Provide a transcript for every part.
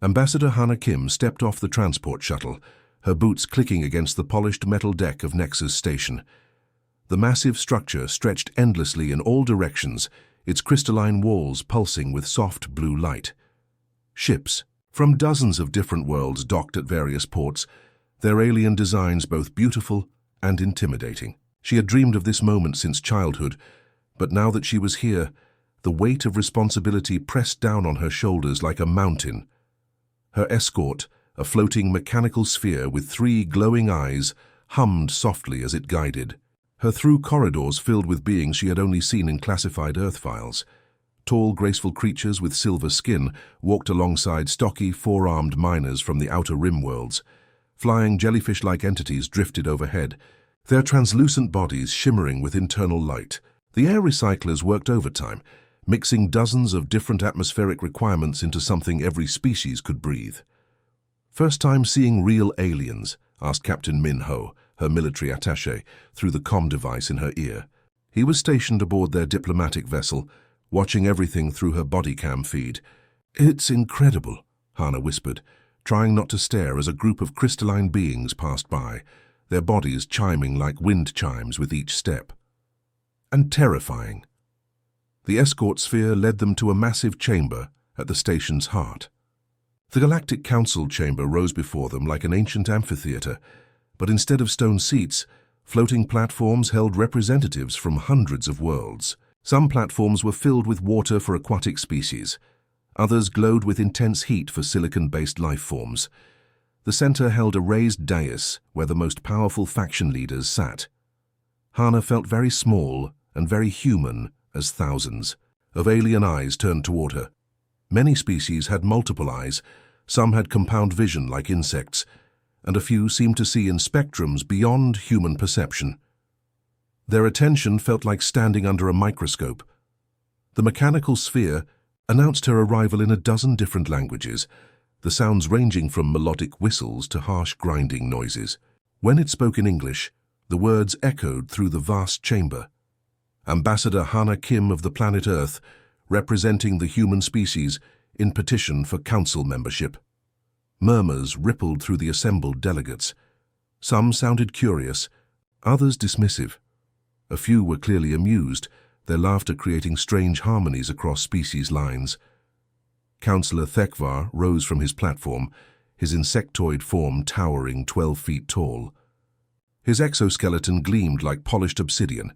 Ambassador Hana Kim stepped off the transport shuttle, her boots clicking against the polished metal deck of Nexus Station. The massive structure stretched endlessly in all directions, its crystalline walls pulsing with soft blue light. Ships from dozens of different worlds docked at various ports, their alien designs both beautiful and intimidating. She had dreamed of this moment since childhood, but now that she was here, the weight of responsibility pressed down on her shoulders like a mountain. Her escort, a floating mechanical sphere with 3 glowing eyes, hummed softly as it guided. Her through corridors filled with beings she had only seen in classified Earth files. Tall, graceful creatures with silver skin walked alongside stocky, 4-armed miners from the outer rim worlds. Flying jellyfish-like entities drifted overhead, their translucent bodies shimmering with internal light. The air recyclers worked overtime, mixing dozens of different atmospheric requirements into something every species could breathe. "First time seeing real aliens?" asked Captain Min Ho, her military attaché, through the comm device in her ear. He was stationed aboard their diplomatic vessel, watching everything through her body cam feed. "It's incredible," Hana whispered, trying not to stare as a group of crystalline beings passed by, their bodies chiming like wind chimes with each step. "And terrifying." The escort sphere led them to a massive chamber at the station's heart. The Galactic Council chamber rose before them like an ancient amphitheater, but instead of stone seats, floating platforms held representatives from hundreds of worlds. Some platforms were filled with water for aquatic species. Others glowed with intense heat for silicon-based life forms. The center held a raised dais where the most powerful faction leaders sat. Hana felt very small and very human as thousands of alien eyes turned toward her. Many species had multiple eyes, some had compound vision like insects, and a few seemed to see in spectrums beyond human perception. Their attention felt like standing under a microscope. The mechanical sphere announced her arrival in a dozen different languages, the sounds ranging from melodic whistles to harsh grinding noises. When it spoke in English, the words echoed through the vast chamber. Ambassador Hana Kim of the planet Earth, representing the human species, in petition for council membership. Murmurs rippled through the assembled delegates. Some sounded curious, others dismissive. A few were clearly amused, their laughter creating strange harmonies across species lines. Councillor Thekvar rose from his platform, his insectoid form towering 12 feet tall. His exoskeleton gleamed like polished obsidian,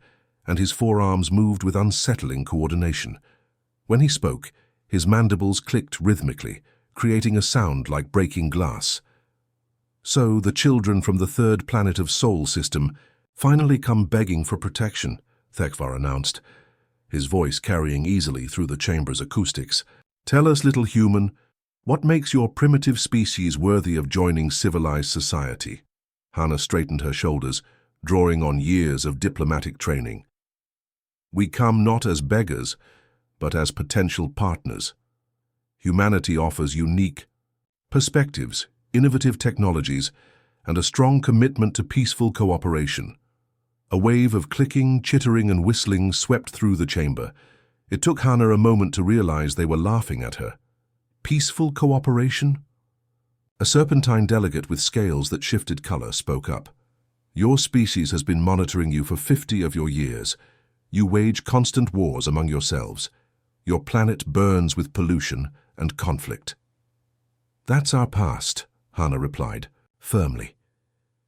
and his forearms moved with unsettling coordination. When he spoke, his mandibles clicked rhythmically, creating a sound like breaking glass. "So the children from the 3rd planet of Sol system finally come begging for protection," Thekvar announced, his voice carrying easily through the chamber's acoustics. "Tell us, little human, what makes your primitive species worthy of joining civilized society?" Hana straightened her shoulders, drawing on years of diplomatic training. "We come not as beggars, but as potential partners. Humanity offers unique perspectives, innovative technologies, and a strong commitment to peaceful cooperation." A wave of clicking, chittering, and whistling swept through the chamber. It took Hana a moment to realize they were laughing at her. Peaceful cooperation? A serpentine delegate with scales that shifted color spoke up. "Your species has been monitoring you for 50 of your years. You wage constant wars among yourselves. Your planet burns with pollution and conflict." "That's our past," Hana replied, firmly.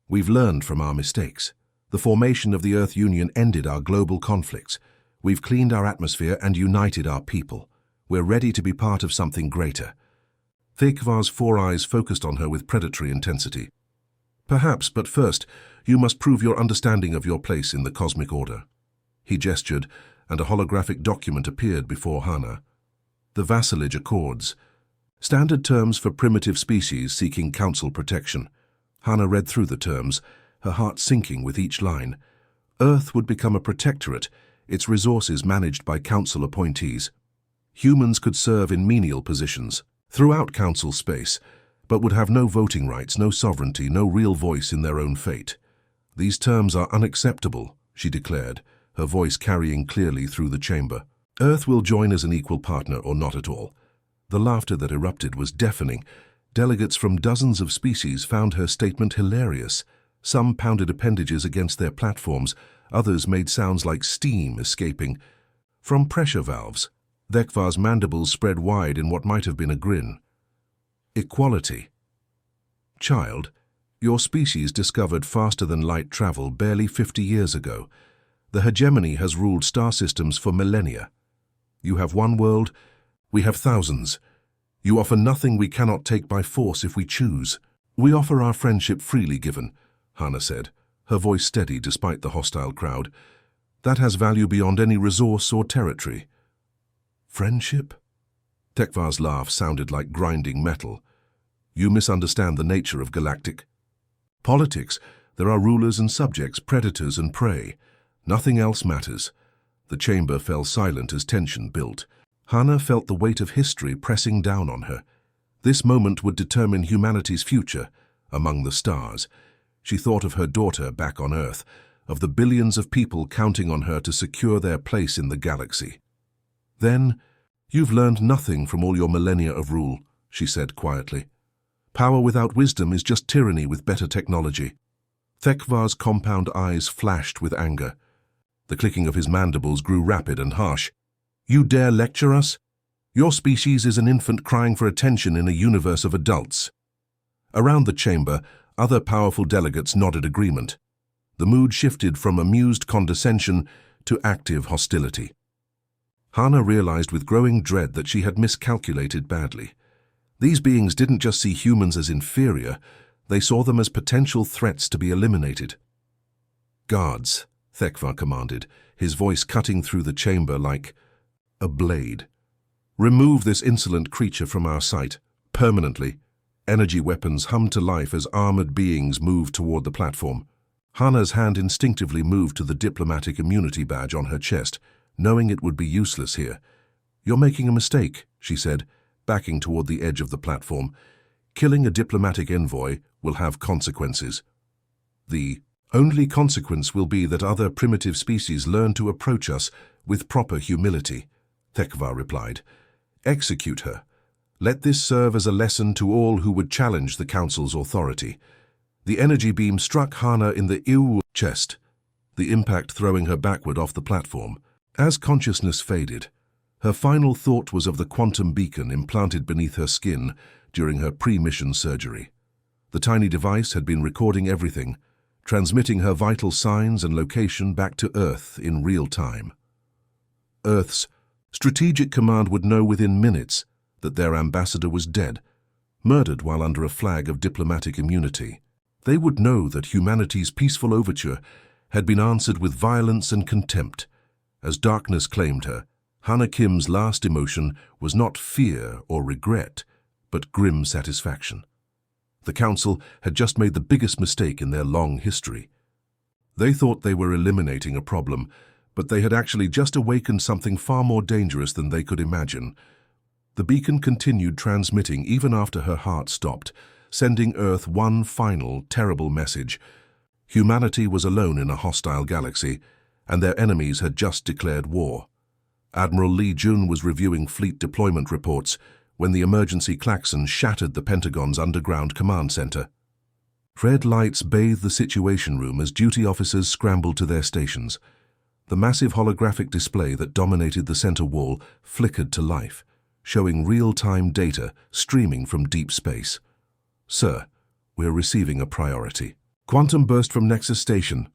"We've learned from our mistakes. The formation of the Earth Union ended our global conflicts. We've cleaned our atmosphere and united our people. We're ready to be part of something greater." Thekvar's 4 eyes focused on her with predatory intensity. "Perhaps, but first, you must prove your understanding of your place in the cosmic order." He gestured, and a holographic document appeared before Hana. The vassalage accords. Standard terms for primitive species seeking council protection. Hana read through the terms, her heart sinking with each line. Earth would become a protectorate, its resources managed by council appointees. Humans could serve in menial positions throughout council space, but would have no voting rights, no sovereignty, no real voice in their own fate. "These terms are unacceptable," she declared, her voice carrying clearly through the chamber. "Earth will join as an equal partner or not at all. The laughter that erupted was deafening. Delegates from dozens of species found her statement hilarious. Some pounded appendages against their platforms, others made sounds like steam escaping from pressure valves. HFY's mandibles spread wide in what might have been a grin. Equality. Child, your species discovered faster-than-light travel barely 50 years ago. The hegemony has ruled star systems for millennia. You have one world, we have thousands. You offer nothing we cannot take by force if we choose. We offer our friendship freely given, Hana said, her voice steady despite the hostile crowd. That has value beyond any resource or territory. Friendship? HFY's laugh sounded like grinding metal. You misunderstand the nature of galactic politics. There are rulers and subjects, predators and prey. Nothing else matters. The chamber fell silent as tension built. Hana felt the weight of history pressing down on her. This moment would determine humanity's future among the stars. She thought of her daughter back on Earth, of the billions of people counting on her to secure their place in the galaxy. Then, you've learned nothing from all your millennia of rule, she said quietly. Power without wisdom is just tyranny with better technology. HFY's compound eyes flashed with anger. The clicking of his mandibles grew rapid and harsh. You dare lecture us? Your species is an infant crying for attention in a universe of adults. Around the chamber, other powerful delegates nodded agreement. The mood shifted from amused condescension to active hostility. Hana realized with growing dread that she had miscalculated badly. These beings didn't just see humans as inferior, they saw them as potential threats to be eliminated. Guards, HFY commanded, his voice cutting through the chamber like a blade. Remove this insolent creature from our sight, permanently. Energy weapons hummed to life as armored beings moved toward the platform. Hana's hand instinctively moved to the diplomatic immunity badge on her chest, knowing it would be useless here. You're making a mistake, she said, backing toward the edge of the platform. Killing a diplomatic envoy will have consequences. The only consequence will be that other primitive species learn to approach us with proper humility, HFY replied. Execute her. Let this serve as a lesson to all who would challenge the Council's authority. The energy beam struck Hana in the chest, the impact throwing her backward off the platform. As consciousness faded, her final thought was of the quantum beacon implanted beneath her skin during her pre-mission surgery. The tiny device had been recording everything, transmitting her vital signs and location back to Earth in real time. Earth's Strategic Command would know within minutes that their ambassador was dead, murdered while under a flag of diplomatic immunity. They would know that humanity's peaceful overture had been answered with violence and contempt. As darkness claimed her, Hana Kim's last emotion was not fear or regret, but grim satisfaction. The Council had just made the biggest mistake in their long history. They thought they were eliminating a problem, but they had actually just awakened something far more dangerous than they could imagine. The beacon continued transmitting even after her heart stopped, sending Earth one final, terrible message. Humanity was alone in a hostile galaxy, and their enemies had just declared war. Admiral Lee Jun was reviewing fleet deployment reports when the emergency klaxon shattered the Pentagon's underground command center. Red lights bathed the situation room as duty officers scrambled to their stations. The massive holographic display that dominated the center wall flickered to life, showing real-time data streaming from deep space. Sir, we're receiving a priority. Quantum burst from Nexus Station,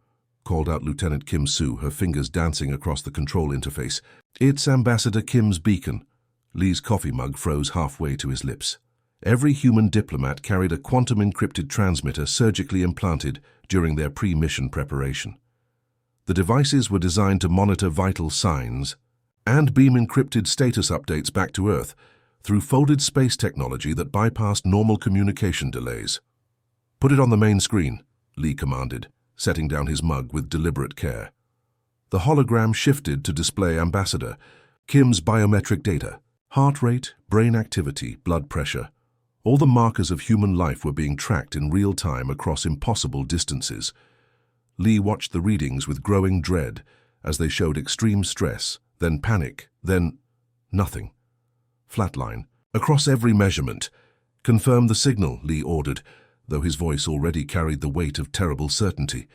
called out Lieutenant Kim Soo, her fingers dancing across the control interface. It's Ambassador Kim's beacon. Lee's coffee mug froze halfway to his lips. Every human diplomat carried a quantum-encrypted transmitter surgically implanted during their pre-mission preparation. The devices were designed to monitor vital signs and beam encrypted status updates back to Earth through folded space technology that bypassed normal communication delays. Put it on the main screen, Lee commanded, setting down his mug with deliberate care. The hologram shifted to display Ambassador Kim's biometric data. Heart rate, brain activity, blood pressure. All the markers of human life were being tracked in real time across impossible distances. Lee watched the readings with growing dread as they showed extreme stress, then panic, then nothing. Flatline, Across every measurement. Confirm the signal, Lee ordered, though his voice already carried the weight of terrible certainty.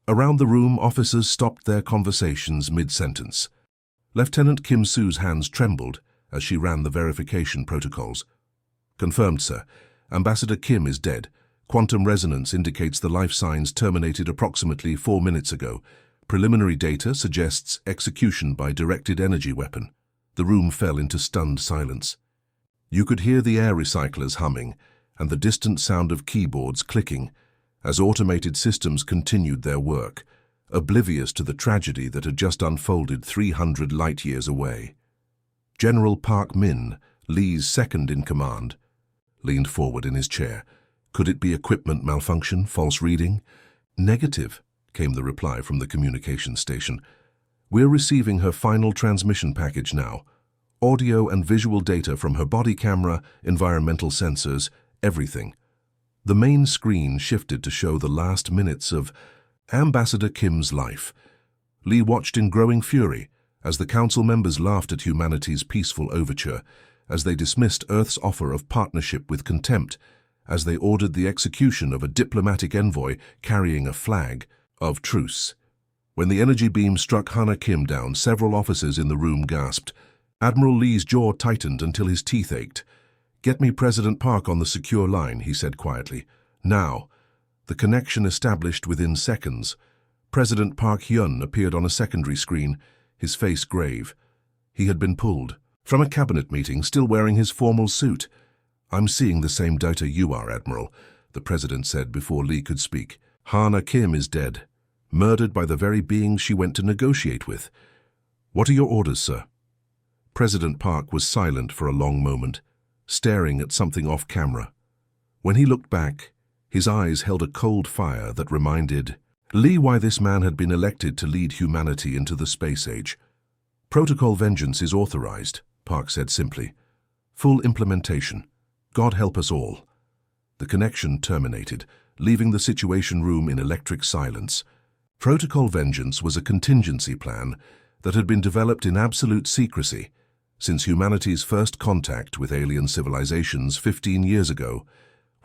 Around the room, officers stopped their conversations mid-sentence. Lieutenant Kim Soo's hands trembled as she ran the verification protocols. Confirmed, sir. Ambassador Kim is dead. Quantum resonance indicates the life signs terminated approximately 4 minutes ago. Preliminary data suggests execution by directed energy weapon. The room fell into stunned silence. You could hear the air recyclers humming and the distant sound of keyboards clicking as automated systems continued their work, oblivious to the tragedy that had just unfolded 300 light-years away. General Park Min, Lee's second-in-command, leaned forward in his chair. Could it be equipment malfunction, false reading? Negative, came the reply from the communications station. We're receiving her final transmission package now. Audio and visual data from her body camera, environmental sensors, everything. The main screen shifted to show the last minutes of Ambassador Kim's life. Lee watched in growing fury as the council members laughed at humanity's peaceful overture, as they dismissed Earth's offer of partnership with contempt, as they ordered the execution of a diplomatic envoy carrying a flag of truce. When the energy beam struck Hana Kim down, several officers in the room gasped. Admiral Lee's jaw tightened until his teeth ached. "Get me President Park on the secure line," he said quietly. "Now." The connection established within seconds. President Park Hyun appeared on a secondary screen, his face grave. He had been pulled from a cabinet meeting, still wearing his formal suit. "I'm seeing the same data you are, Admiral," the president said before Lee could speak. "Hana Kim is dead, murdered by the very beings she went to negotiate with. What are your orders, sir?" President Park was silent for a long moment, staring at something off camera. When he looked back, his eyes held a cold fire that reminded Lee why this man had been elected to lead humanity into the space age. "Protocol vengeance is authorized," Park said simply. "Full implementation. God help us all." The connection terminated, leaving the situation room in electric silence. Protocol vengeance was a contingency plan that had been developed in absolute secrecy since humanity's first contact with alien civilizations 15 years ago,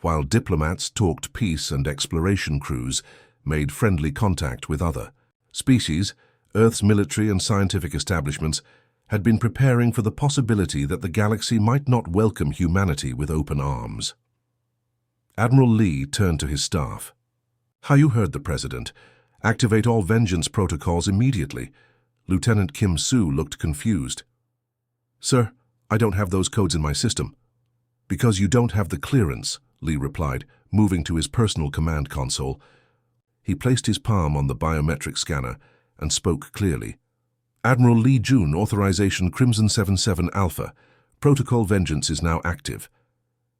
while diplomats talked peace and exploration crews made friendly contact with other species. Earth's military and scientific establishments had been preparing for the possibility that the galaxy might not welcome humanity with open arms. Admiral Lee turned to his staff. "How you heard the President. Activate all vengeance protocols immediately." Lieutenant Kim Soo looked confused. "Sir, I don't have those codes in my system." "Because you don't have the clearance," Lee replied, moving to his personal command console. He placed his palm on the biometric scanner and spoke clearly. "Admiral Lee Jun, authorization Crimson 77 Alpha. Protocol vengeance is now active."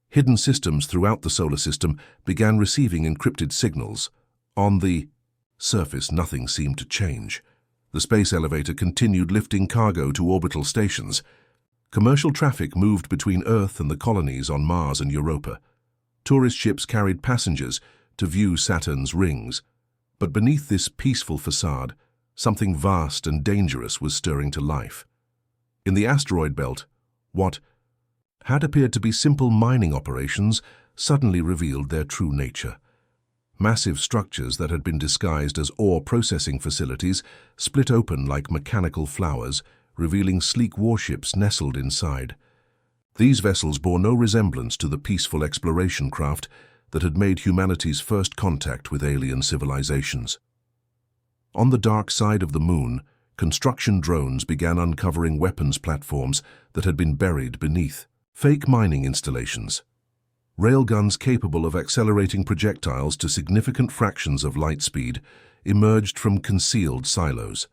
Hidden systems throughout the solar system began receiving encrypted signals. On the surface, nothing seemed to change. The space elevator continued lifting cargo to orbital stations. Commercial traffic moved between Earth and the colonies on Mars and Europa. Tourist ships carried passengers to view Saturn's rings. But beneath this peaceful facade, something vast and dangerous was stirring to life. In the asteroid belt, what had appeared to be simple mining operations suddenly revealed their true nature. Massive structures that had been disguised as ore processing facilities split open like mechanical flowers, revealing sleek warships nestled inside. These vessels bore no resemblance to the peaceful exploration craft that had made humanity's first contact with alien civilizations. On the dark side of the moon, construction drones began uncovering weapons platforms that had been buried beneath fake mining installations. Railguns capable of accelerating projectiles to significant fractions of light speed emerged from concealed silos.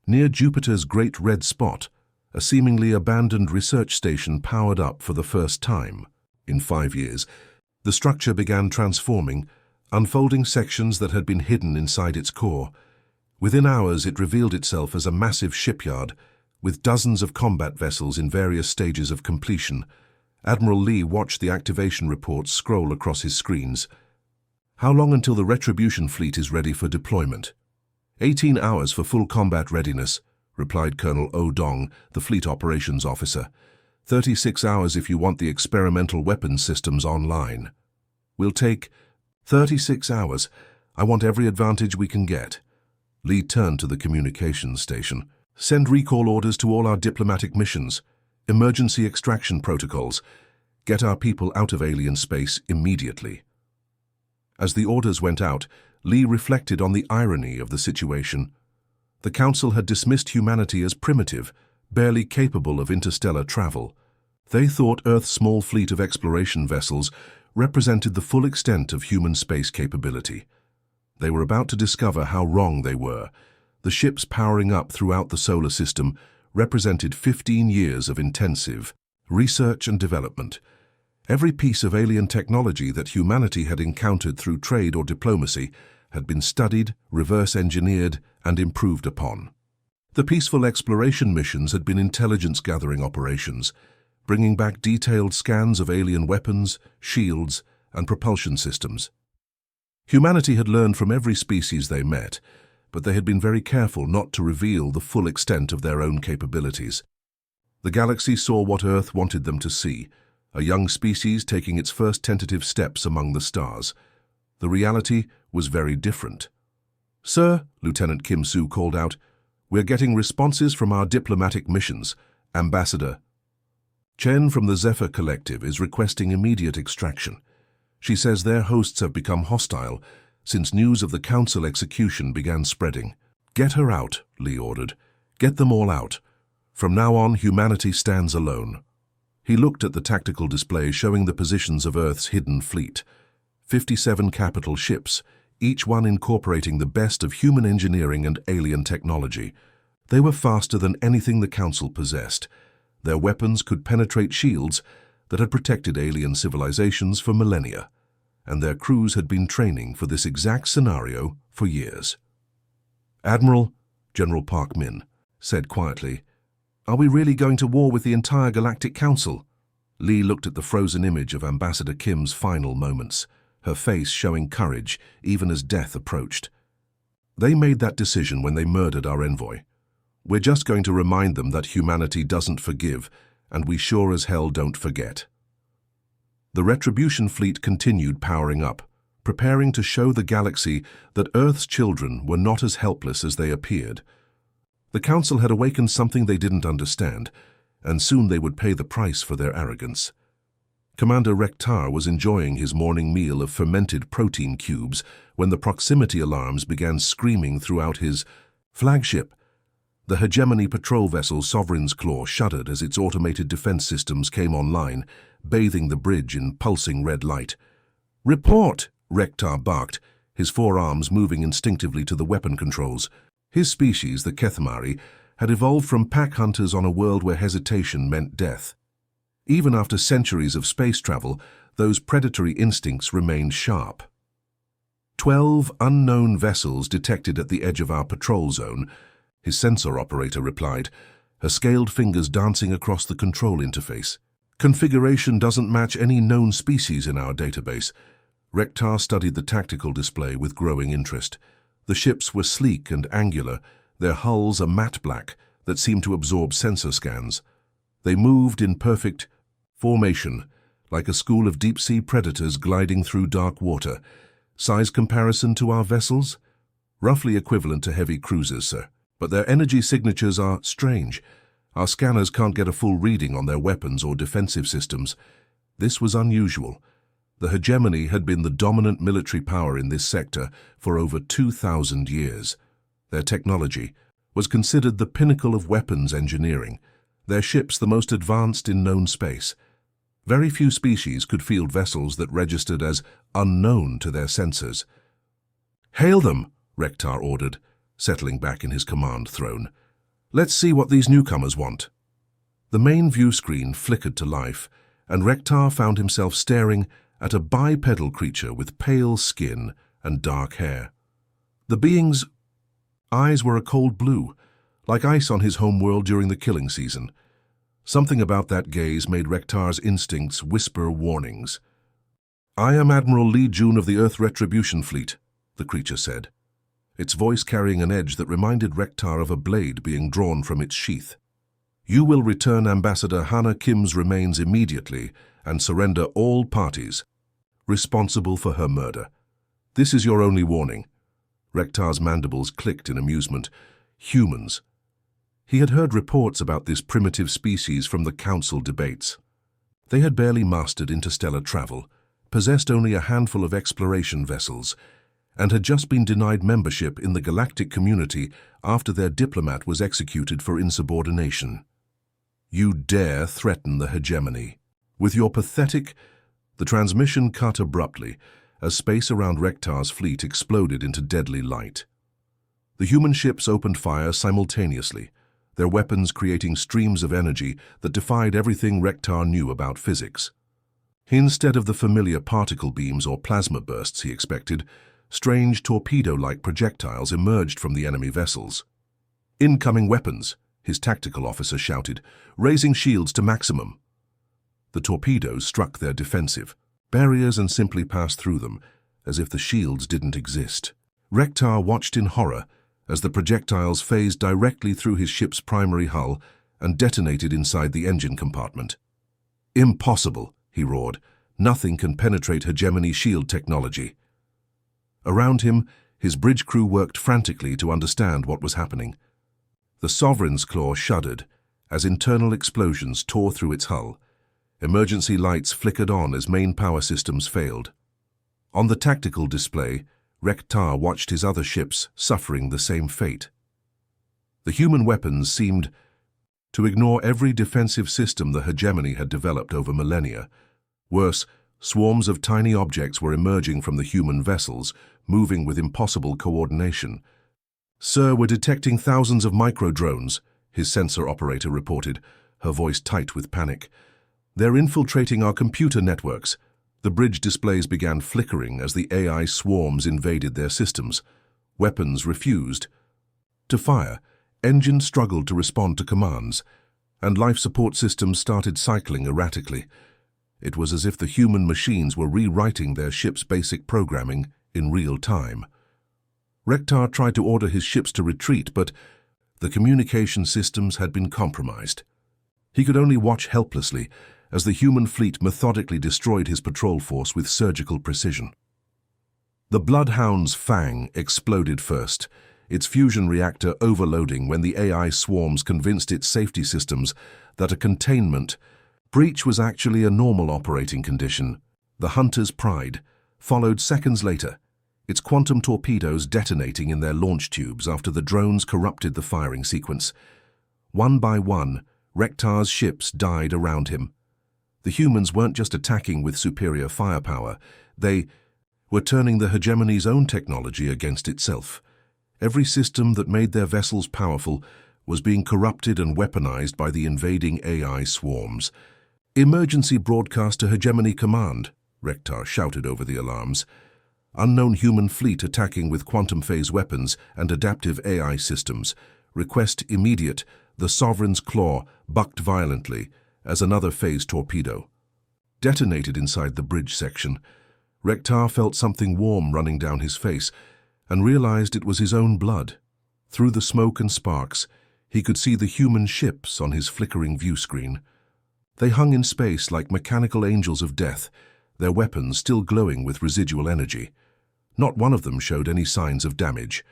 Near Jupiter's Great Red Spot, a seemingly abandoned research station powered up for the first time in 5 years. The structure began transforming, unfolding sections that had been hidden inside its core. Within hours, it revealed itself as a massive shipyard, with dozens of combat vessels in various stages of completion. Admiral Lee watched the activation reports scroll across his screens. "How long until the Retribution fleet is ready for deployment?" 18 hours for full combat readiness," replied Colonel Oh Dong, the fleet operations officer. 36 hours if you want the experimental weapons systems online. We'll take 36 hours. I want every advantage we can get. Lee turned to the communications station. Send recall orders to all our diplomatic missions. Emergency extraction protocols. Get our people out of alien space immediately. As the orders went out, Lee reflected on the irony of the situation. The Council had dismissed humanity as primitive, barely capable of interstellar travel. They thought Earth's small fleet of exploration vessels represented the full extent of human space capability. They were about to discover how wrong they were. The ships powering up throughout the solar system represented 15 years of intensive research and development. Every piece of alien technology that humanity had encountered through trade or diplomacy had been studied, reverse-engineered, and improved upon. The peaceful exploration missions had been intelligence-gathering operations, bringing back detailed scans of alien weapons, shields, and propulsion systems. Humanity had learned from every species they met, but they had been very careful not to reveal the full extent of their own capabilities. The galaxy saw what Earth wanted them to see, a young species taking its first tentative steps among the stars. The reality was very different. "Sir," Lieutenant Kim Soo called out, "we're getting responses from our diplomatic missions. Ambassador Chen from the Zephyr Collective is requesting immediate extraction. She says their hosts have become hostile since news of the Council execution began spreading." "Get her out," Lee ordered. "Get them all out. From now on, humanity stands alone." He looked at the tactical display showing the positions of Earth's hidden fleet. 57 capital ships, each one incorporating the best of human engineering and alien technology. They were faster than anything the Council possessed. Their weapons could penetrate shields that had protected alien civilizations for millennia, and their crews had been training for this exact scenario for years. "Admiral," General Park Min said quietly, "are we really going to war with the entire Galactic Council?" Lee looked at the frozen image of Ambassador Kim's final moments, her face showing courage even as death approached. "They made that decision when they murdered our envoy. We're just going to remind them that humanity doesn't forgive, and we sure as hell don't forget." The Retribution fleet continued powering up, preparing to show the galaxy that Earth's children were not as helpless as they appeared. The Council had awakened something they didn't understand, and soon they would pay the price for their arrogance. Commander Rektar was enjoying his morning meal of fermented protein cubes when the proximity alarms began screaming throughout his flagship. The hegemony patrol vessel Sovereign's Claw shuddered as its automated defense systems came online, bathing the bridge in pulsing red light. "Report!" Rektar barked, his forearms moving instinctively to the weapon controls. His species, the Kethmari, had evolved from pack hunters on a world where hesitation meant death. Even after centuries of space travel, those predatory instincts remained sharp. 12 unknown vessels detected at the edge of our patrol zone, his sensor operator replied, her scaled fingers dancing across the control interface. "Configuration doesn't match any known species in our database." Rektar studied the tactical display with growing interest. The ships were sleek and angular, their hulls a matte black that seemed to absorb sensor scans. They moved in perfect formation, like a school of deep-sea predators gliding through dark water. "Size comparison to our vessels? Roughly equivalent to heavy cruisers, sir. But their energy signatures are strange. Our scanners can't get a full reading on their weapons or defensive systems." This was unusual. The hegemony had been the dominant military power in this sector for over 2,000 years. Their technology was considered the pinnacle of weapons engineering, their ships the most advanced in known space. Very few species could field vessels that registered as unknown to their sensors. "Hail them," Rektar ordered, settling back in his command throne. "Let's see what these newcomers want." The main view screen flickered to life, and Rektar found himself staring at a bipedal creature with pale skin and dark hair. The being's eyes were a cold blue, like ice on his homeworld during the killing season. Something about that gaze made Rektar's instincts whisper warnings. "I am Admiral Lee Jun of the Earth Retribution Fleet," the creature said, its voice carrying an edge that reminded Rektar of a blade being drawn from its sheath. You will return Ambassador Hana Kim's remains immediately and surrender all parties responsible for her murder. This is your only warning. Rektar's mandibles clicked in amusement. Humans. He had heard reports about this primitive species from the council debates. They had barely mastered interstellar travel, possessed only a handful of exploration vessels, and had just been denied membership in the galactic community after their diplomat was executed for insubordination. You dare threaten the hegemony. With your pathetic... The transmission cut abruptly as space around Rektar's fleet exploded into deadly light. The human ships opened fire simultaneously, their weapons creating streams of energy that defied everything Rektar knew about physics. Instead of the familiar particle beams or plasma bursts he expected, strange torpedo-like projectiles emerged from the enemy vessels. "Incoming weapons," his tactical officer shouted, raising shields to maximum. The torpedoes struck their defensive barriers and simply passed through them, as if the shields didn't exist. Rektar watched in horror as the projectiles phased directly through his ship's primary hull and detonated inside the engine compartment. "Impossible," he roared. "Nothing can penetrate hegemony shield technology." Around him, his bridge crew worked frantically to understand what was happening. The Sovereign's claw shuddered as internal explosions tore through its hull. Emergency lights flickered on as main power systems failed. On the tactical display, Rektar watched his other ships suffering the same fate. The human weapons seemed to ignore every defensive system the hegemony had developed over millennia. Worse, swarms of tiny objects were emerging from the human vessels, moving with impossible coordination. "Sir, we're detecting thousands of micro-drones," his sensor operator reported, her voice tight with panic. "They're infiltrating our computer networks." The bridge displays began flickering as the AI swarms invaded their systems. Weapons refused to fire, engines struggled to respond to commands, and life support systems started cycling erratically. It was as if the human machines were rewriting their ship's basic programming in real time. Rektar tried to order his ships to retreat, but the communication systems had been compromised. He could only watch helplessly as the human fleet methodically destroyed his patrol force with surgical precision. The Bloodhound's Fang exploded first, its fusion reactor overloading when the AI swarms convinced its safety systems that a containment breach was actually a normal operating condition. The Hunter's Pride followed seconds later, its quantum torpedoes detonating in their launch tubes after the drones corrupted the firing sequence. One by one, Rektar's ships died around him. The humans weren't just attacking with superior firepower, they were turning the hegemony's own technology against itself. Every system that made their vessels powerful was being corrupted and weaponized by the invading AI swarms. "Emergency broadcast to Hegemony Command," Rektar shouted over the alarms. "Unknown human fleet attacking with quantum phase weapons and adaptive AI systems. Request immediate." The Sovereign's claw bucked violently as another phase torpedo detonated inside the bridge section. Rektar felt something warm running down his face and realized it was his own blood. Through the smoke and sparks, he could see the human ships on his flickering view screen. They hung in space like mechanical angels of death, their weapons still glowing with residual energy. Not one of them showed any signs of damage.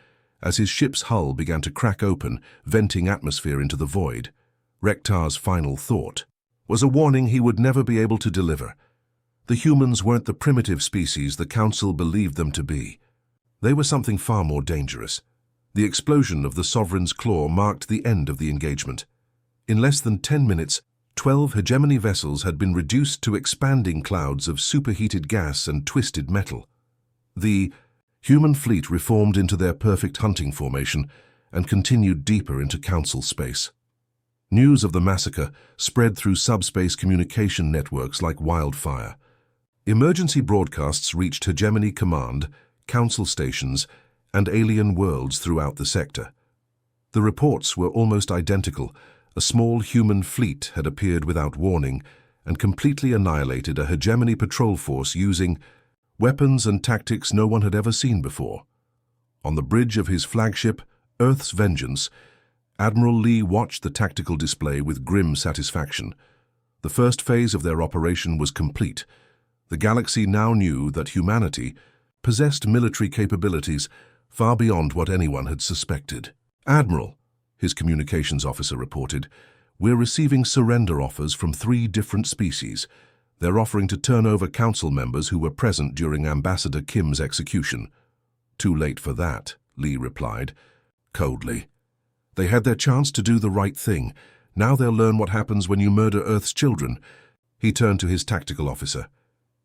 As his ship's hull began to crack open, venting atmosphere into the void, Rektar's final thought was a warning he would never be able to deliver. The humans weren't the primitive species the Council believed them to be. They were something far more dangerous. The explosion of the Sovereign's claw marked the end of the engagement. In less than 10 minutes, 12 hegemony vessels had been reduced to expanding clouds of superheated gas and twisted metal. The human fleet reformed into their perfect hunting formation and continued deeper into Council space. News of the massacre spread through subspace communication networks like wildfire. Emergency broadcasts reached Hegemony Command, Council stations, and alien worlds throughout the sector. The reports were almost identical. A small human fleet had appeared without warning and completely annihilated a Hegemony patrol force using weapons and tactics no one had ever seen before. On the bridge of his flagship, Earth's Vengeance, Admiral Lee watched the tactical display with grim satisfaction. The first phase of their operation was complete. The galaxy now knew that humanity possessed military capabilities far beyond what anyone had suspected. "Admiral," his communications officer reported, "we're receiving surrender offers from 3 different species. They're offering to turn over council members who were present during Ambassador Kim's execution." "Too late for that," Lee replied, coldly. "They had their chance to do the right thing. Now they'll learn what happens when you murder Earth's children." He turned to his tactical officer.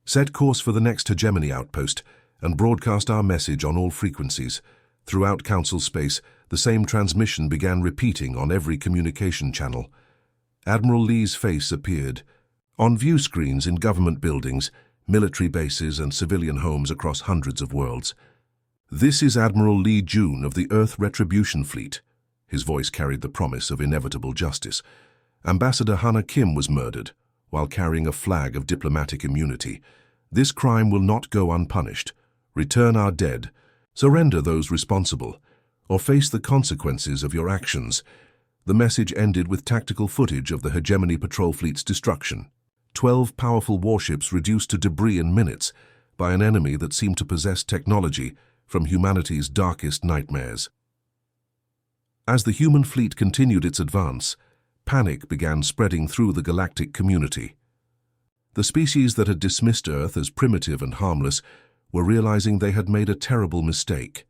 "Set course for the next hegemony outpost and broadcast our message on all frequencies." Throughout Council space, the same transmission began repeating on every communication channel. Admiral Lee's face appeared. On view screens in government buildings, military bases and civilian homes across hundreds of worlds. "This is Admiral Lee June of the Earth Retribution Fleet." His voice carried the promise of inevitable justice. "Ambassador Hannah Kim was murdered while carrying a flag of diplomatic immunity. This crime will not go unpunished. Return our dead. Surrender those responsible, or face the consequences of your actions." The message ended with tactical footage of the Hegemony Patrol Fleet's destruction. 12 powerful warships reduced to debris in minutes by an enemy that seemed to possess technology from humanity's darkest nightmares. As the human fleet continued its advance, panic began spreading through the galactic community. The species that had dismissed Earth as primitive and harmless were realizing they had made a terrible mistake.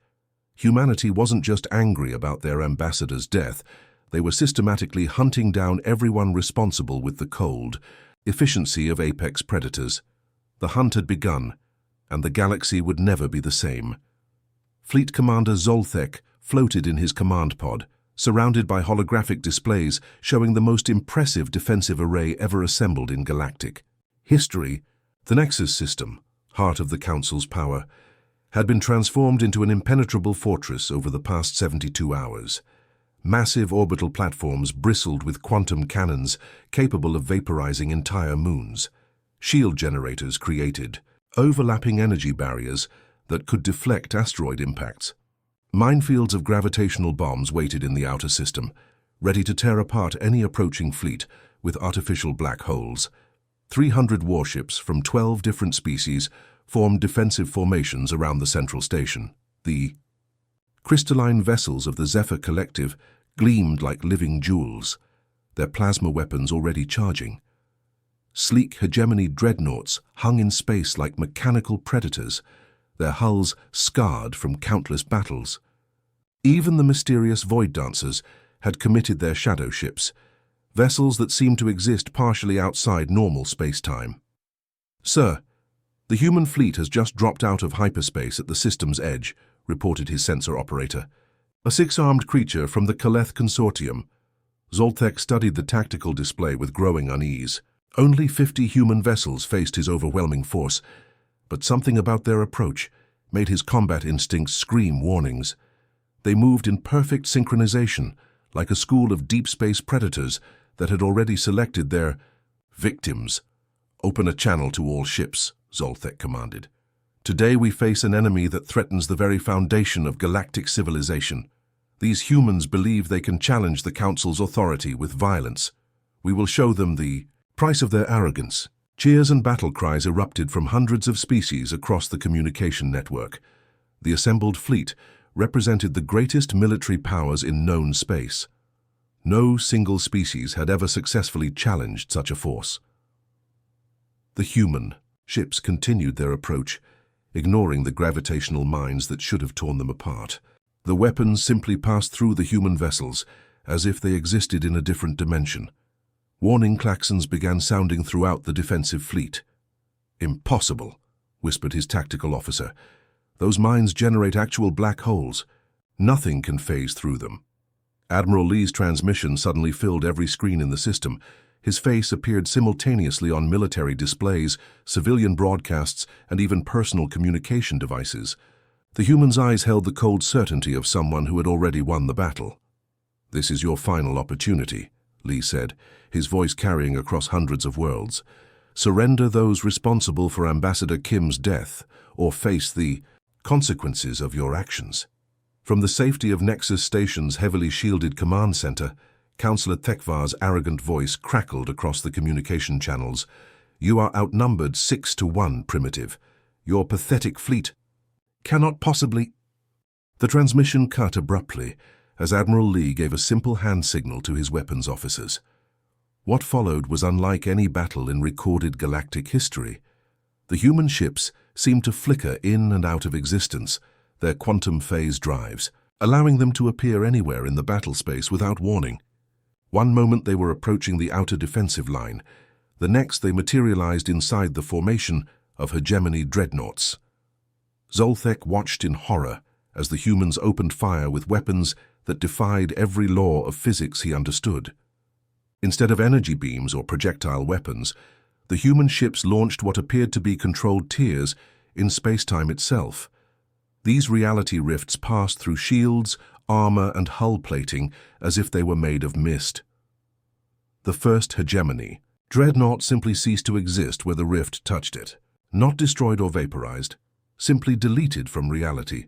Humanity wasn't just angry about their ambassador's death, they were systematically hunting down everyone responsible with the cold efficiency of apex predators. The hunt had begun, and the galaxy would never be the same. Fleet Commander Zoltek floated in his command pod, surrounded by holographic displays showing the most impressive defensive array ever assembled in galactic history. The Nexus system, heart of the Council's power, had been transformed into an impenetrable fortress over the past 72 hours. Massive orbital platforms bristled with quantum cannons capable of vaporizing entire moons. Shield generators created overlapping energy barriers that could deflect asteroid impacts. Minefields of gravitational bombs waited in the outer system, ready to tear apart any approaching fleet with artificial black holes. 300 warships from 12 different species formed defensive formations around the central station. The crystalline vessels of the Zephyr Collective gleamed like living jewels, their plasma weapons already charging. Sleek hegemony dreadnoughts hung in space like mechanical predators, their hulls scarred from countless battles. Even the mysterious Void Dancers had committed their shadow ships, vessels that seemed to exist partially outside normal space-time. "Sir, the human fleet has just dropped out of hyperspace at the system's edge," reported his sensor operator. "A 6-armed creature from the Kaleth Consortium." Zoltek studied the tactical display with growing unease. Only 50 human vessels faced his overwhelming force, but something about their approach made his combat instincts scream warnings. They moved in perfect synchronization, like a school of deep space predators that had already selected their victims. "Open a channel to all ships," Zoltek commanded. "Today we face an enemy that threatens the very foundation of galactic civilization. These humans believe they can challenge the Council's authority with violence. We will show them the price of their arrogance." Cheers and battle cries erupted from hundreds of species across the communication network. The assembled fleet represented the greatest military powers in known space. No single species had ever successfully challenged such a force. The human ships continued their approach, ignoring the gravitational mines that should have torn them apart. The weapons simply passed through the human vessels, as if they existed in a different dimension. Warning klaxons began sounding throughout the defensive fleet. "Impossible," whispered his tactical officer. "Those mines generate actual black holes. Nothing can phase through them." Admiral Lee's transmission suddenly filled every screen in the system. His face appeared simultaneously on military displays, civilian broadcasts, and even personal communication devices. The human's eyes held the cold certainty of someone who had already won the battle. "This is your final opportunity," Lee said, his voice carrying across hundreds of worlds. "Surrender those responsible for Ambassador Kim's death, or face the consequences of your actions." From the safety of Nexus Station's heavily shielded command center, Councillor Thekvar's arrogant voice crackled across the communication channels. "You are outnumbered 6-1, Primitive. Your pathetic fleet cannot possibly—" The transmission cut abruptly as Admiral Lee gave a simple hand signal to his weapons officers. What followed was unlike any battle in recorded galactic history. The human ships seemed to flicker in and out of existence, their quantum phase drives, allowing them to appear anywhere in the battle space without warning. One moment they were approaching the outer defensive line, the next they materialized inside the formation of hegemony dreadnoughts. Zoltek watched in horror as the humans opened fire with weapons that defied every law of physics he understood. Instead of energy beams or projectile weapons, the human ships launched what appeared to be controlled tiers in space-time itself. These reality rifts passed through shields, armor, and hull plating as if they were made of mist. The first hegemony. Dreadnought simply ceased to exist where the rift touched it. Not destroyed or vaporized, simply deleted from reality,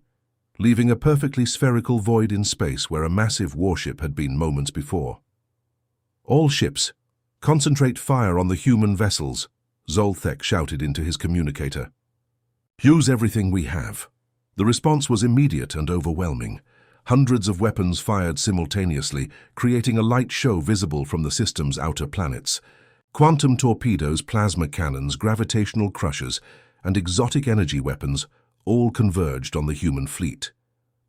leaving a perfectly spherical void in space where a massive warship had been moments before. "All ships, concentrate fire on the human vessels," Zoltek shouted into his communicator. "Use everything we have." The response was immediate and overwhelming. Hundreds of weapons fired simultaneously, creating a light show visible from the system's outer planets. Quantum torpedoes, plasma cannons, gravitational crushers, and exotic energy weapons all converged on the human fleet.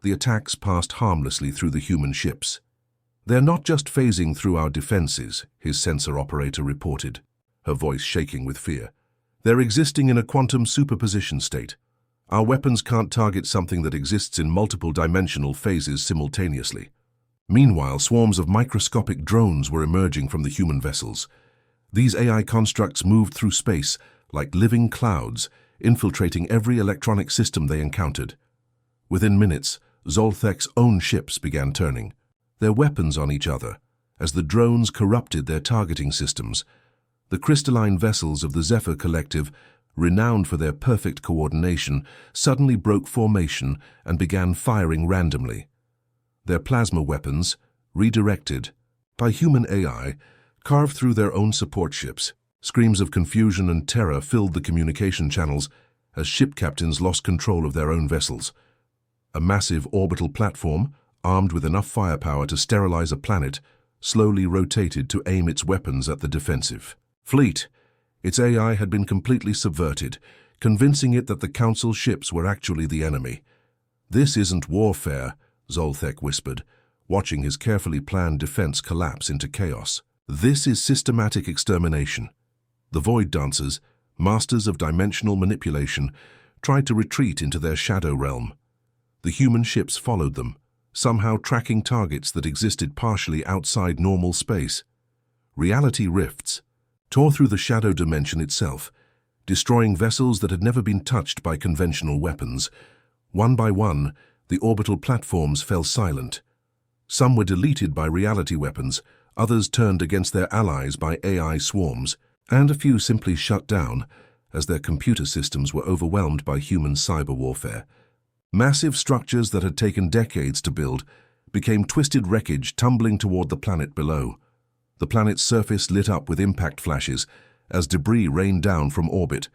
The attacks passed harmlessly through the human ships. "They're not just phasing through our defenses," his sensor operator reported, her voice shaking with fear. "They're existing in a quantum superposition state. Our weapons can't target something that exists in multiple dimensional phases simultaneously." Meanwhile, swarms of microscopic drones were emerging from the human vessels. These AI constructs moved through space like living clouds, infiltrating every electronic system they encountered. Within minutes, Zoltek's own ships began turning, their weapons on each other, as the drones corrupted their targeting systems. The crystalline vessels of the Zephyr Collective, renowned for their perfect coordination, suddenly broke formation and began firing randomly. Their plasma weapons, redirected by human AI, carved through their own support ships. Screams of confusion and terror filled the communication channels as ship captains lost control of their own vessels. A massive orbital platform, armed with enough firepower to sterilize a planet, slowly rotated to aim its weapons at the defensive fleet. Its AI had been completely subverted, convincing it that the Council's ships were actually the enemy. "This isn't warfare," Zoltek whispered, watching his carefully planned defense collapse into chaos. "This is systematic extermination." The Void Dancers, masters of dimensional manipulation, tried to retreat into their shadow realm. The human ships followed them, somehow tracking targets that existed partially outside normal space. Reality rifts tore through the shadow dimension itself, destroying vessels that had never been touched by conventional weapons. One by one, the orbital platforms fell silent. Some were deleted by reality weapons, others turned against their allies by AI swarms, and a few simply shut down as their computer systems were overwhelmed by human cyber warfare. Massive structures that had taken decades to build became twisted wreckage tumbling toward the planet below. The planet's surface lit up with impact flashes as debris rained down from orbit.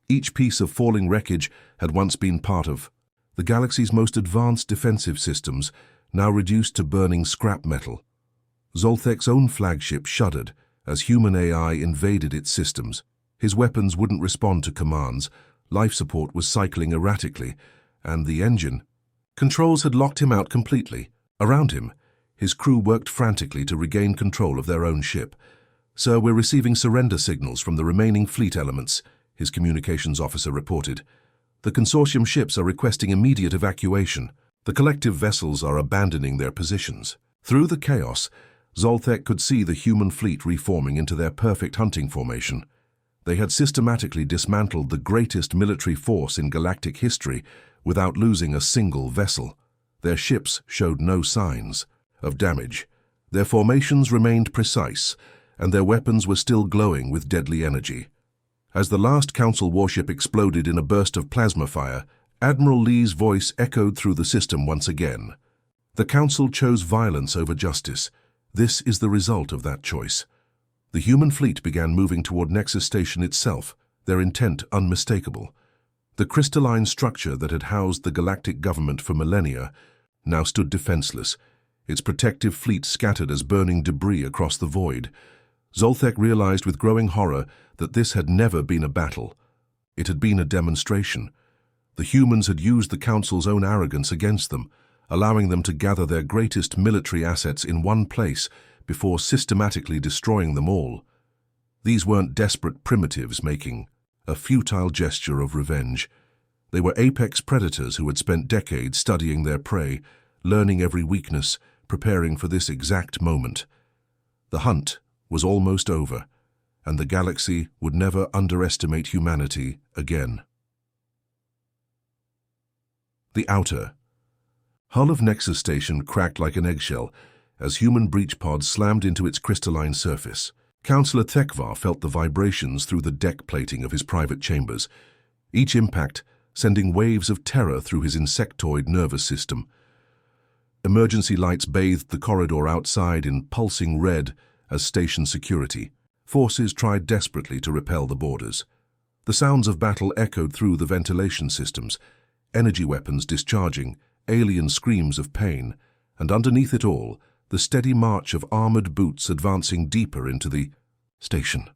Each piece of falling wreckage had once been part of the galaxy's most advanced defensive systems, now reduced to burning scrap metal. Zoltek's own flagship shuddered as human AI invaded its systems. His weapons wouldn't respond to commands, life support was cycling erratically, and the engine controls had locked him out completely. Around him, his crew worked frantically to regain control of their own ship. "Sir, we're receiving surrender signals from the remaining fleet elements," his communications officer reported. "The consortium ships are requesting immediate evacuation. The collective vessels are abandoning their positions." Through the chaos, Zoltek could see the human fleet reforming into their perfect hunting formation. They had systematically dismantled the greatest military force in galactic history without losing a single vessel. Their ships showed no signs of damage. Their formations remained precise, and their weapons were still glowing with deadly energy. As the last Council warship exploded in a burst of plasma fire, Admiral Lee's voice echoed through the system once again. The Council chose violence over justice. This is the result of that choice. The human fleet began moving toward Nexus Station itself, their intent unmistakable. The crystalline structure that had housed the galactic government for millennia now stood defenseless, its protective fleet scattered as burning debris across the void. Zoltek realized with growing horror that this had never been a battle. It had been a demonstration. The humans had used the Council's own arrogance against them, allowing them to gather their greatest military assets in one place before systematically destroying them all. These weren't desperate primitives making a futile gesture of revenge. They were apex predators who had spent decades studying their prey, learning every weakness, preparing for this exact moment. The hunt was almost over, and the galaxy would never underestimate humanity again. The outer hull of Nexus Station cracked like an eggshell as human breach pods slammed into its crystalline surface. Councillor Thekvar felt the vibrations through the deck plating of his private chambers, each impact sending waves of terror through his insectoid nervous system. Emergency lights bathed the corridor outside in pulsing red as station security forces tried desperately to repel the boarders. The sounds of battle echoed through the ventilation systems, energy weapons discharging, alien screams of pain, and underneath it all, the steady march of armored boots advancing deeper into the station.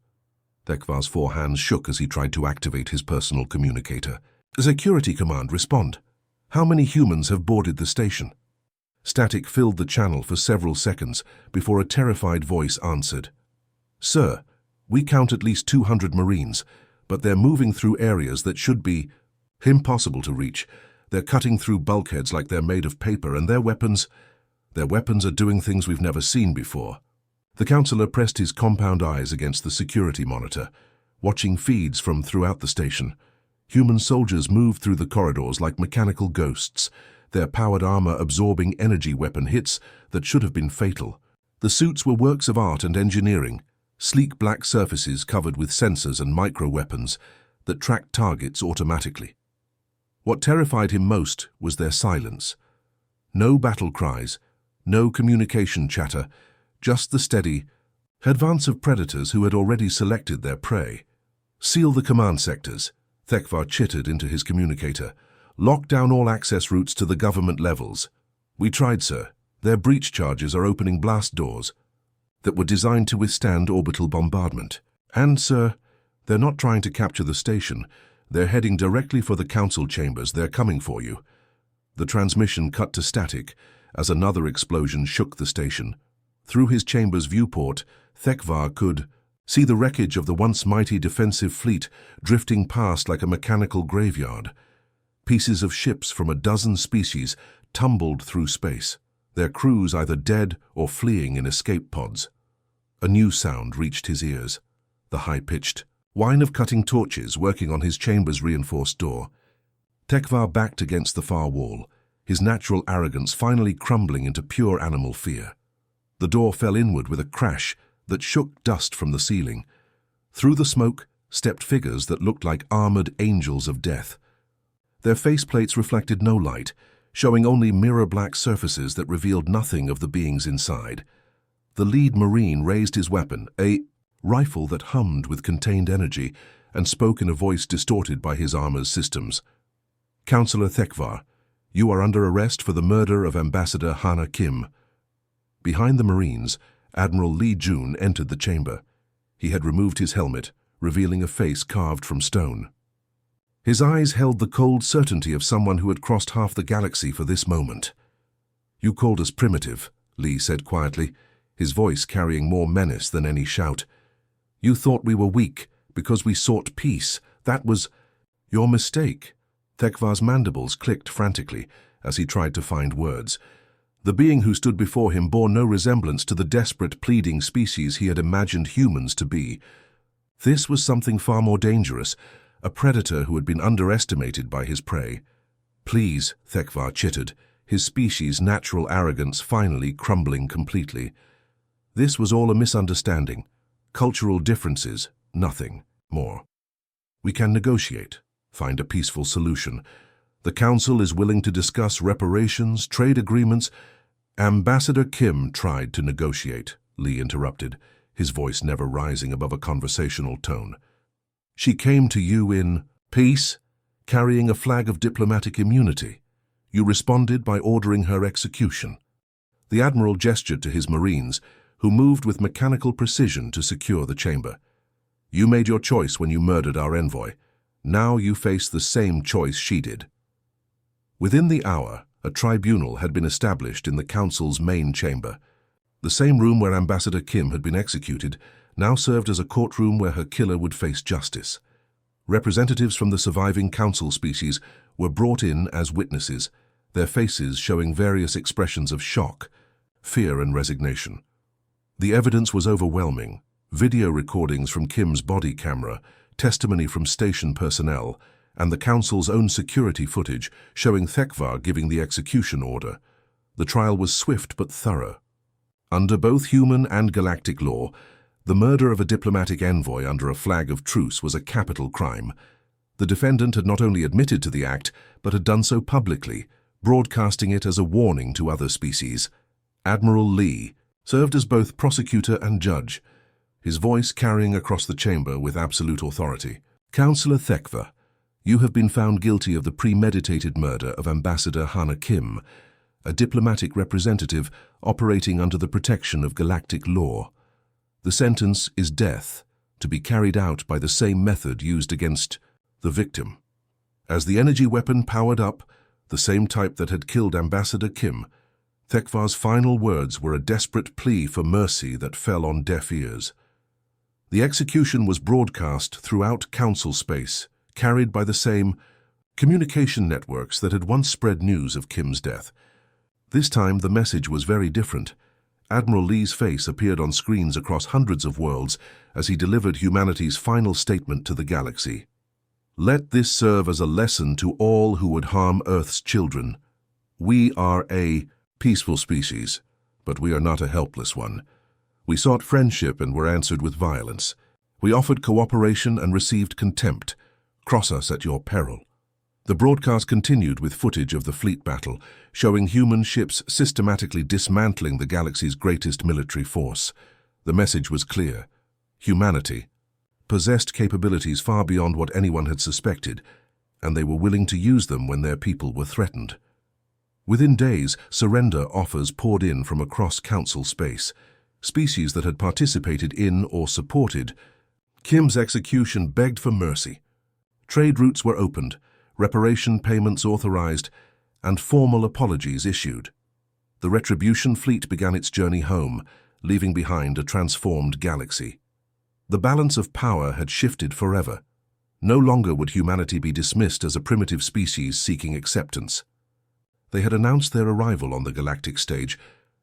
Thekvar's four hands shook as he tried to activate his personal communicator. Security command, respond. How many humans have boarded the station? Static filled the channel for several seconds before a terrified voice answered. Sir, we count at least 200 Marines, but they're moving through areas that should be impossible to reach. They're cutting through bulkheads like they're made of paper, and their weapons are doing things we've never seen before. The councillor pressed his compound eyes against the security monitor, watching feeds from throughout the station. Human soldiers moved through the corridors like mechanical ghosts, their powered armor absorbing energy weapon hits that should have been fatal. The suits were works of art and engineering, sleek black surfaces covered with sensors and micro-weapons that tracked targets automatically. What terrified him most was their silence. No battle cries, no communication chatter, just the steady advance of predators who had already selected their prey. Seal the command sectors, Thekvar chittered into his communicator. Lock down all access routes to the government levels. We tried, sir. Their breach charges are opening blast doors that were designed to withstand orbital bombardment. And, sir, they're not trying to capture the station. They're heading directly for the council chambers. They're coming for you. The transmission cut to static as another explosion shook the station. Through his chamber's viewport, Thekvar could see the wreckage of the once mighty defensive fleet drifting past like a mechanical graveyard. Pieces of ships from a dozen species tumbled through space, their crews either dead or fleeing in escape pods. A new sound reached his ears, the high-pitched whine of cutting torches working on his chamber's reinforced door. Thekvar backed against the far wall, his natural arrogance finally crumbling into pure animal fear. The door fell inward with a crash that shook dust from the ceiling. Through the smoke stepped figures that looked like armored angels of death. Their faceplates reflected no light, showing only mirror-black surfaces that revealed nothing of the beings inside. The lead Marine raised his weapon, a rifle that hummed with contained energy, and spoke in a voice distorted by his armor's systems. Councillor Thekvar, you are under arrest for the murder of Ambassador Hana Kim. Behind the Marines, Admiral Lee Jun entered the chamber. He had removed his helmet, revealing a face carved from stone. His eyes held the cold certainty of someone who had crossed half the galaxy for this moment. You called us primitive, Lee said quietly, his voice carrying more menace than any shout. You thought we were weak because we sought peace. That was your mistake. Thekvar's mandibles clicked frantically as he tried to find words. The being who stood before him bore no resemblance to the desperate, pleading species he had imagined humans to be. This was something far more dangerous, a predator who had been underestimated by his prey. Please, Thekvar chittered, his species' natural arrogance finally crumbling completely. This was all a misunderstanding. Cultural differences, nothing more. We can negotiate, find a peaceful solution. The Council is willing to discuss reparations, trade agreements. Ambassador Kim tried to negotiate, Lee interrupted, his voice never rising above a conversational tone. She came to you in peace, carrying a flag of diplomatic immunity. You responded by ordering her execution. The Admiral gestured to his Marines, who moved with mechanical precision to secure the chamber. You made your choice when you murdered our envoy. Now you face the same choice she did. Within the hour, a tribunal had been established in the Council's main chamber. The same room where Ambassador Kim had been executed now served as a courtroom where her killer would face justice. Representatives from the surviving Council species were brought in as witnesses, their faces showing various expressions of shock, fear and resignation. The evidence was overwhelming. Video recordings from Kim's body camera, testimony from station personnel, and the Council's own security footage showing Thekvar giving the execution order. The trial was swift but thorough. Under both human and galactic law, the murder of a diplomatic envoy under a flag of truce was a capital crime. The defendant had not only admitted to the act, but had done so publicly, broadcasting it as a warning to other species. Admiral Lee served as both prosecutor and judge, his voice carrying across the chamber with absolute authority. Councillor Thekvar, you have been found guilty of the premeditated murder of Ambassador Hana Kim, a diplomatic representative operating under the protection of galactic law. The sentence is death, to be carried out by the same method used against the victim. As the energy weapon powered up, the same type that had killed Ambassador Kim, Thekvar's final words were a desperate plea for mercy that fell on deaf ears. The execution was broadcast throughout Council space, carried by the same communication networks that had once spread news of Kim's death. This time the message was very different. Admiral Lee's face appeared on screens across hundreds of worlds as he delivered humanity's final statement to the galaxy. Let this serve as a lesson to all who would harm Earth's children. We are a peaceful species, but we are not a helpless one. We sought friendship and were answered with violence. We offered cooperation and received contempt. Cross us at your peril. The broadcast continued with footage of the fleet battle, showing human ships systematically dismantling the galaxy's greatest military force. The message was clear. Humanity possessed capabilities far beyond what anyone had suspected, and they were willing to use them when their people were threatened. Within days, surrender offers poured in from across Council space. Species that had participated in or supported Kim's execution begged for mercy. Trade routes were opened, reparation payments authorized, and formal apologies issued. The Retribution fleet began its journey home, leaving behind a transformed galaxy. The balance of power had shifted forever. No longer would humanity be dismissed as a primitive species seeking acceptance. They had announced their arrival on the galactic stage,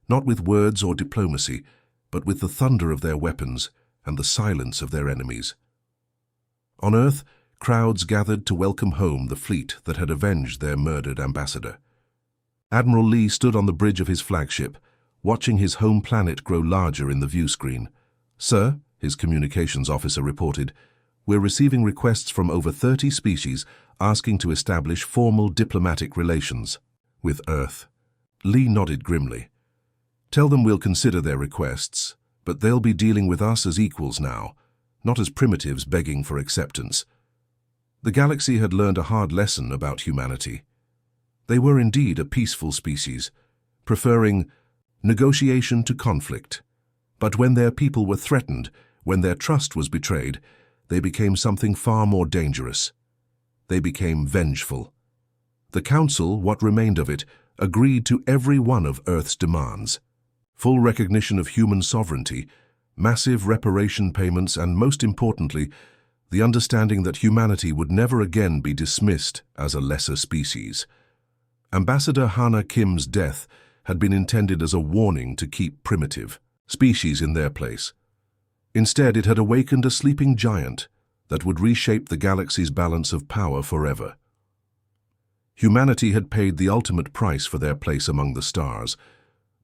not with words or diplomacy, but with the thunder of their weapons and the silence of their enemies. On Earth, crowds gathered to welcome home the fleet that had avenged their murdered ambassador. Admiral Lee stood on the bridge of his flagship, watching his home planet grow larger in the view screen. Sir, his communications officer reported, we're receiving requests from over 30 species asking to establish formal diplomatic relations with Earth. Lee nodded grimly. Tell them we'll consider their requests, but they'll be dealing with us as equals now, not as primitives begging for acceptance. The galaxy had learned a hard lesson about humanity. They were indeed a peaceful species, preferring negotiation to conflict. But when their people were threatened, when their trust was betrayed, they became something far more dangerous. They became vengeful. The Council, what remained of it, agreed to every one of Earth's demands. Full recognition of human sovereignty, massive reparation payments, and most importantly, the understanding that humanity would never again be dismissed as a lesser species. Ambassador Hana Kim's death had been intended as a warning to keep primitive species in their place. Instead, it had awakened a sleeping giant that would reshape the galaxy's balance of power forever. Humanity had paid the ultimate price for their place among the stars,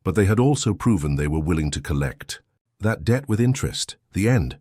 but they had also proven they were willing to collect that debt with interest. The end.